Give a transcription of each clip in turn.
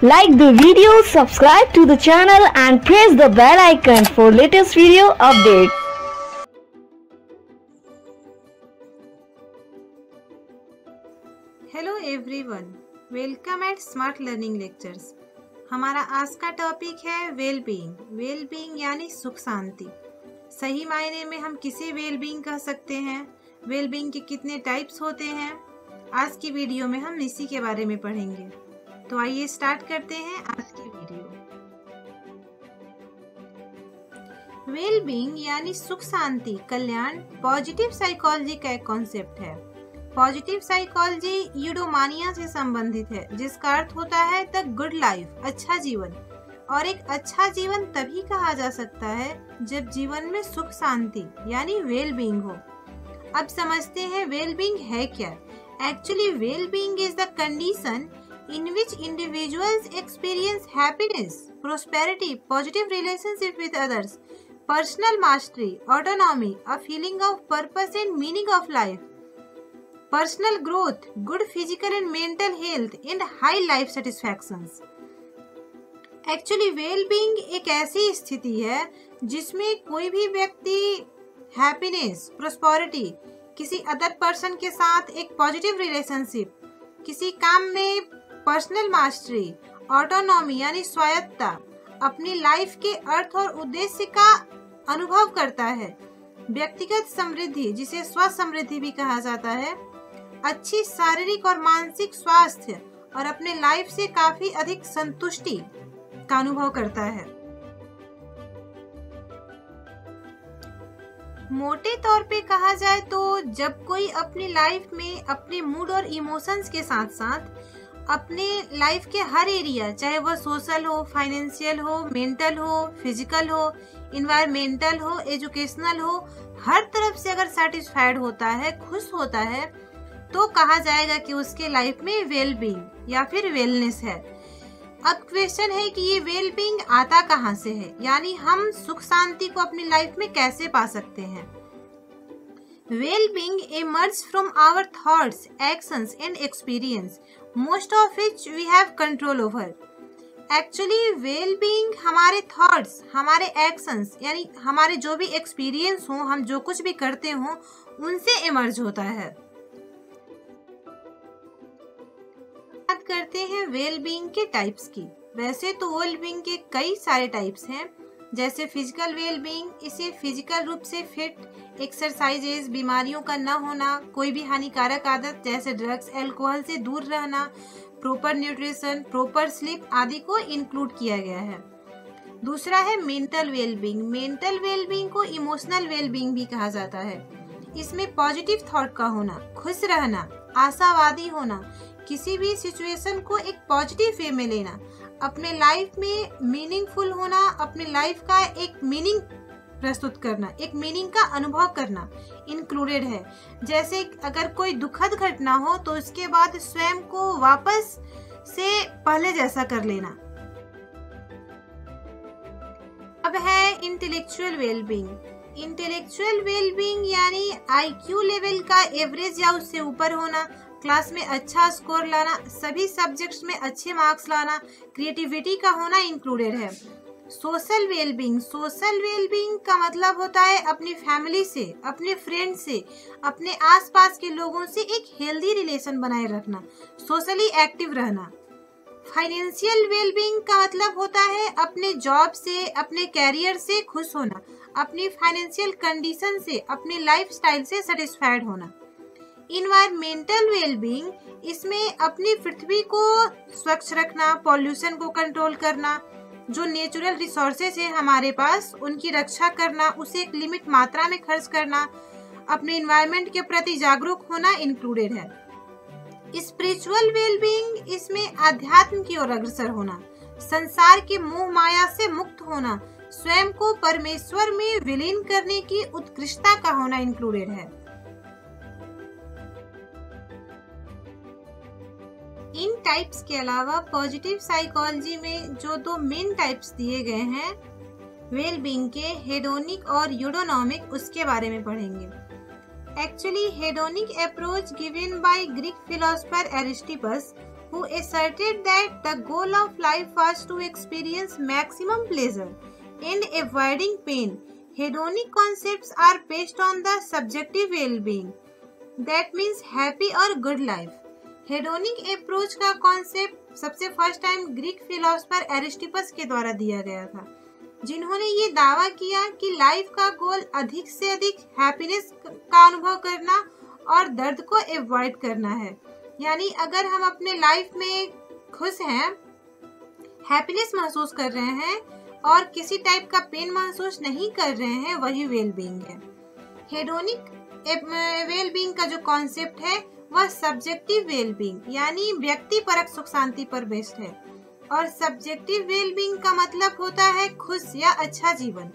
Like the video, subscribe to the channel and press the bell icon for latest video updates. Hello everyone, welcome eight smart learning lectures. हमारा आज का topic है well being यानी सुख शांति। सही मायने में हम किसे वेल बीइंग कह सकते हैं, वेल बीइंग के कितने टाइप्स होते हैं, आज की वीडियो में हम इसी के बारे में पढ़ेंगे। तो आइए स्टार्ट करते हैं आज की वीडियो। वेल बीइंग यानी सुख शांति, कल्याण पॉजिटिव साइकोलॉजी का एक कॉन्सेप्ट है। पॉजिटिव साइकोलॉजी यूडोमानिया से संबंधित है, जिसका अर्थ होता है द गुड लाइफ, अच्छा जीवन। और एक अच्छा जीवन तभी कहा जा सकता है जब जीवन में सुख शांति यानी वेल बीइंग हो। अब समझते हैं वेल बीइंग है क्या। Actually well being is the condition in which individuals experience happiness, prosperity, positive relationship with others, personal mastery, autonomy, a feeling of purpose and meaning of life, personal growth, good physical and mental health, and high life satisfactions. Actually, well-being एक ऐसी स्थिति है जिसमें कोई भी व्यक्ति happiness, prosperity, किसी other person के साथ एक पॉजिटिव रिलेशनशिप, किसी काम में पर्सनल मास्टरी, ऑटोनॉमी यानी स्वायत्तता, अपनी लाइफ के अर्थ और उद्देश्य का अनुभव करता है, व्यक्तिगत समृद्धि जिसे स्व समृद्धि भी कहा जाता है, अच्छी शारीरिक और मानसिक स्वास्थ्य और अपने लाइफ से काफी अधिक संतुष्टि का अनुभव करता है। मोटे तौर पे कहा जाए तो जब कोई अपनी लाइफ में अपने मूड और इमोशंस के साथ साथ अपने लाइफ के हर एरिया, चाहे वह सोशल हो, फाइनेंशियल हो, मेंटल हो, फिजिकल हो, इन्वायरमेंटल हो, एजुकेशनल हो, हर तरफ से अगर सेटिस्फाइड होता है, खुश होता है, तो कहा जाएगा कि उसके लाइफ में वेल बीइंग या फिर वेलनेस है। अब क्वेश्चन है कि ये वेल बीइंग आता कहाँ से है, यानी हम सुख शांति को अपनी लाइफ में कैसे पा सकते हैं। Well-being emerges from our thoughts, actions and experience, most of which we have control over. Actually, well-being हमारे thoughts, हमारे actions यानी हमारे जो भी experience हो, हम जो कुछ भी करते हो, उनसे emerge होता है। बात करते हैं well-being के types की। वैसे तो well-being के कई सारे types हैं, जैसे फिजिकल वेल बीइंग, इसे फिजिकल रूप से फिट, एक्सरसाइजेज, बीमारियों का न होना, कोई भी हानिकारक आदत जैसे ड्रग्स, अल्कोहल से दूर रहना, प्रॉपर न्यूट्रिशन, प्रॉपर स्लीप आदि को इंक्लूड किया गया है। दूसरा है mental well being. Mental well being को इमोशनल वेल बीइंग भी कहा जाता है। इसमें पॉजिटिव थॉट का होना, खुश रहना, आशावादी होना, किसी भी सिचुएशन को एक पॉजिटिव वे में लेना, अपने लाइफ में मीनिंगफुल होना, अपने लाइफ का एक मीनिंग प्रस्तुत करना, एक मीनिंग का अनुभव करना इंक्लूडेड है। जैसे अगर कोई दुखद घटना हो तो उसके बाद स्वयं को वापस से पहले जैसा कर लेना। अब है intellectual well being. Intellectual well being यानी IQ लेवल का एवरेज या उससे ऊपर होना, क्लास में अच्छा स्कोर लाना, सभी सब्जेक्ट्स में अच्छे मार्क्स लाना, क्रिएटिविटी का होना इंक्लूडेड है। Social wellbeing. सोशल वेलबीइंग का मतलब होता है अपनी फैमिली से, अपने फ्रेंड से, अपने आसपास के लोगों से एक हेल्दी रिलेशन बनाए रखना, सोशली एक्टिव रहना। फाइनेंशियल वेलबीइंग का मतलब होता है अपने जॉब से, अपने कैरियर से खुश होना, अपनी फाइनेंशियल कंडीशन से, अपने लाइफस्टाइल से सेटिस्फाइड होना। इन्वायरमेंटल वेलबीइंग, इसमें अपनी पृथ्वी को स्वच्छ रखना, पॉल्यूशन को कंट्रोल करना, जो नेचुरल रिसोर्सेज है हमारे पास उनकी रक्षा करना, उसे एक लिमिट मात्रा में खर्च करना, अपने इन्वायरमेंट के प्रति जागरूक होना इंक्लूडेड है। स्पिरिचुअल वेलबीइंग, इसमें आध्यात्म की ओर अग्रसर होना, संसार की मोह माया से मुक्त होना, स्वयं को परमेश्वर में विलीन करने की उत्कृष्टता का होना इंक्लूडेड है। इन टाइप्स के अलावा पॉजिटिव साइकोलॉजी में जो दो मेन टाइप्स दिए गए हैं वेल बीइंग के, हेडोनिक और यूडोनॉमिक, उसके बारे में पढ़ेंगे। Actually, hedonic approach given by Greek philosopher Aristippus who asserted that the goal of life was to experience maximum pleasure and avoiding pain. Hedonic concepts are based on the subjective well-being. That means happy or good life. Hedonic approach का concept सबसे first time Greek philosopher एरिस्टिपस के द्वारा दिया गया था, जिन्होंने ये दावा किया कि लाइफ का गोल अधिक से अधिक हैप्पीनेस का अनुभव करना और दर्द को अवॉइड करना है। यानी अगर हम अपने लाइफ में खुश हैं, हैप्पीनेस महसूस कर रहे हैं और किसी टाइप का पेन महसूस नहीं कर रहे हैं, वही वेलबींग है। हेडोनिक वेलबींग का जो कॉन्सेप्ट है वह सब्जेक्टिव वेलबींग यानी व्यक्ति परक सुख शांति पर बेस्ड है, और सब्जेक्टिव वेलबींग का मतलब होता है खुश या अच्छा जीवन,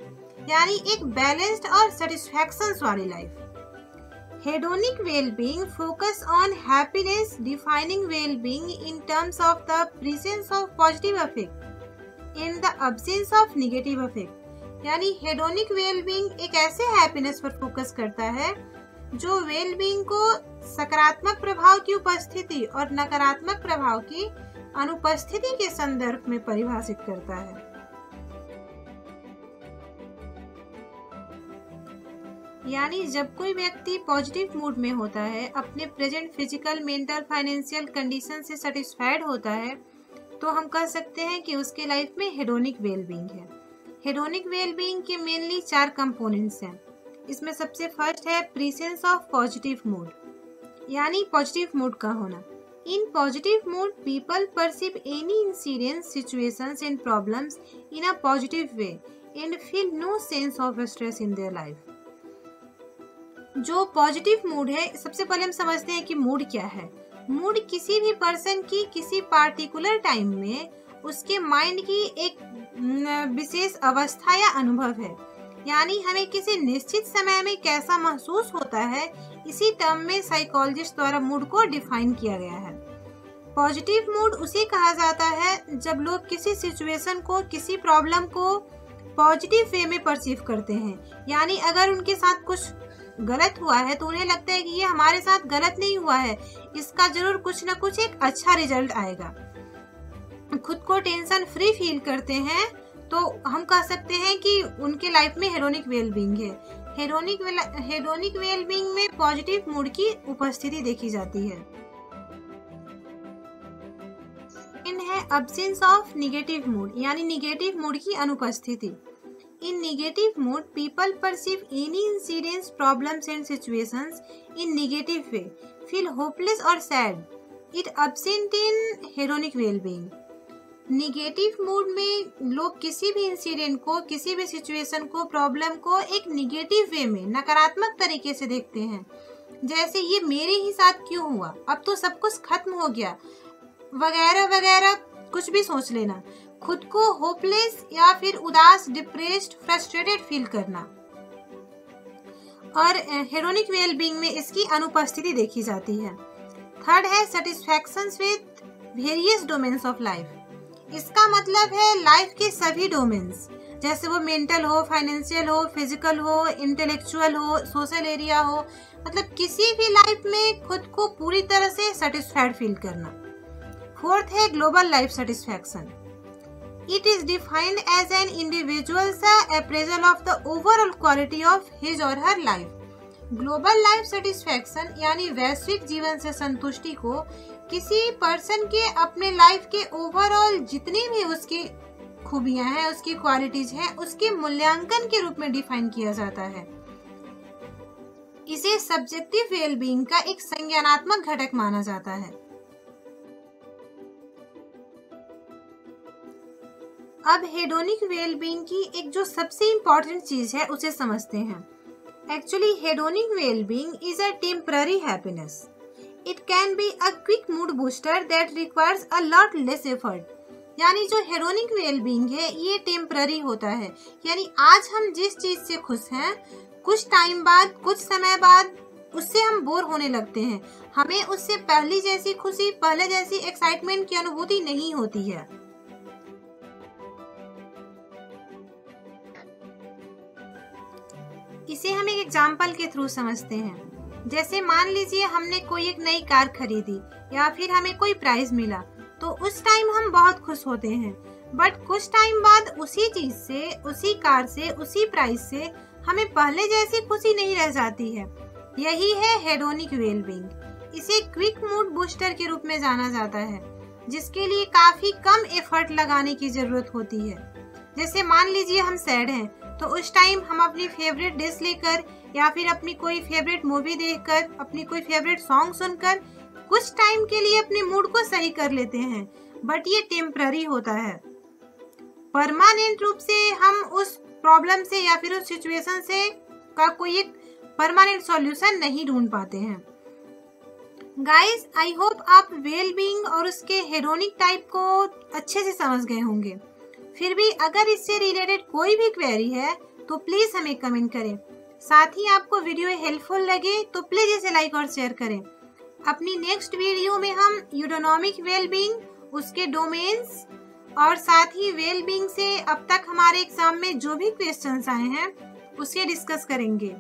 यानी एक बैलेंस्ड और सेटिस्फैक्शन वाली life. Hedonic well-being focus on happiness, defining well-being in terms of the presence of positive affect in the absence of negative affect। यानी hedonic well-being एक ऐसे happiness पर फोकस करता है जो well-being को सकारात्मक प्रभाव की उपस्थिति और नकारात्मक प्रभाव की अनुपस्थिति के संदर्भ में परिभाषित करता है। यानी जब कोई व्यक्ति पॉजिटिव मूड में होता है, अपने present physical, mental, financial condition से सेटिस्फाइड होता है, तो हम कह सकते हैं कि उसके लाइफ में हेडोनिक वेलबींग है। हेडोनिक वेलबींग के मेनली 4 कंपोनेंट्स हैं। इसमें सबसे फर्स्ट है प्रेजेंस ऑफ पॉजिटिव मूड, यानी पॉजिटिव मूड का होना। In positive mood people perceive any incidents, situations and problems in a positive way and feel no sense of stress in their life. जो positive mood है, सबसे पहले हम समझते हैं कि मूड क्या है। मूड किसी भी पर्सन की किसी पार्टिकुलर टाइम में उसके माइंड की एक विशेष अवस्था या अनुभव है, यानी हमें किसी निश्चित समय में कैसा महसूस होता है, इसी टर्म में साइकोलॉजिस्ट द्वारा मूड को डिफाइन किया गया है। पॉजिटिव मूड उसे कहा जाता है जब लोग किसी सिचुएशन को, किसी प्रॉब्लम को पॉजिटिव वे में परसीव करते हैं। यानी अगर उनके साथ कुछ गलत हुआ है तो उन्हें लगता है कि ये हमारे साथ गलत नहीं हुआ है, इसका जरूर कुछ ना कुछ एक अच्छा रिजल्ट आएगा। खुद को टेंशन फ्री फील करते हैं तो हम कह सकते हैं कि उनके लाइफ में हेडोनिक वेलबींग है। हेडोनिक वेलबींग में पॉजिटिव मूड की उपस्थिति देखी जाती है। अब्सेंस ऑफ निगेटिव मूड, यानी निगेटिव मूड की अनुपस्थिति। In negative mood, people perceive any incidents, problems and situations in negative way, feel hopeless or sad. It absent in hedonic well-being. Negative mood में लोग किसी भी इंसिडेंट को, किसी भी सिचुएशन को, प्रॉब्लम को एक निगेटिव वे में, नकारात्मक तरीके से देखते हैं। जैसे ये मेरे ही साथ क्यों हुआ, अब तो सब कुछ खत्म हो गया, वगैरह वगैरह कुछ भी सोच लेना। खुद को होपलेस या फिर उदास, डिप्रेस्ड, फ्रस्ट्रेटेड फील करना। और हेडोनिक वेलबींग में इसकी अनुपस्थिति देखी जाती है। थर्ड है satisfaction with various domains of life. इसका मतलब है लाइफ के सभी डोमेन्स, जैसे वो मेंटल हो, फाइनेंशियल हो, फिजिकल हो, इंटेलेक्चुअल हो, सोशल एरिया हो, मतलब किसी भी लाइफ में खुद को पूरी तरह से सेटिस्फाइड फील करना। फोर्थ है global life satisfaction. It is defined as an individual's appraisal of the overall quality of his or her life. Global life satisfaction यानी वैश्विक जीवन से संतुष्टि को किसी पर्सन के अपने लाइफ के ओवरऑल जितनी भी उसकी खूबियां हैं, उसकी क्वालिटीज हैं, उसके मूल्यांकन के रूप में डिफाइन किया जाता है। इसे सब्जेक्टिव वेलबींग का एक संज्ञानात्मक घटक माना जाता है। अब हेडोनिक वेलबींग की एक जो सबसे इम्पोर्टेंट चीज है उसे समझते हैं। Actually hedonic wellbeing is a temporary happiness. It can be a quick mood booster that requires a lot less effort. यानी जो हेडोनिक वेलबींग है ये टेम्पररी होता है, यानी आज हम जिस चीज से खुश हैं, कुछ टाइम बाद, कुछ समय बाद उससे हम बोर होने लगते हैं। हमें उससे पहले जैसी खुशी, पहले जैसी एक्साइटमेंट की अनुभूति नहीं होती है। इसे हम एक एग्जाम्पल के थ्रू समझते हैं। जैसे मान लीजिए हमने कोई एक नई कार खरीदी, या फिर हमें कोई प्राइज मिला तो उस टाइम हम बहुत खुश होते हैं, बट कुछ टाइम बाद उसी चीज से, उसी कार से, उसी प्राइस से हमें पहले जैसी खुशी नहीं रह जाती है। यही है हेडोनिक वेलबींग। इसे क्विक मूड बूस्टर के रूप में जाना जाता है, जिसके लिए काफी कम एफर्ट लगाने की जरूरत होती है। जैसे मान लीजिए हम सैड हैं, तो उस टाइम हम अपनी फेवरेट डिश लेकर या फिर अपनी कोई फेवरेट मूवी देखकर, अपनी कोई फेवरेट सॉन्ग सुनकर कुछ टाइम के लिए अपने मूड को सही कर लेते हैं, बट ये टेम्पररी होता है। परमानेंट रूप से हम उस प्रॉब्लम से या फिर उस सिचुएशन से का कोई एक परमानेंट सॉल्यूशन नहीं ढूंढ पाते हैं। गाइस, आई होप आप वेलबींग और उसके हेडोनिक टाइप को अच्छे से समझ गए होंगे। फिर भी अगर इससे रिलेटेड कोई भी क्वेरी है तो प्लीज हमें कमेंट करें। साथ ही आपको वीडियो हेल्पफुल लगे तो प्लीज इसे लाइक और शेयर करें। अपनी नेक्स्ट वीडियो में हम यूडोनॉमिक वेलबींग, उसके डोमेन्स और साथ ही वेलबींग से अब तक हमारे एग्जाम में जो भी क्वेश्चंस आए हैं उसे डिस्कस करेंगे।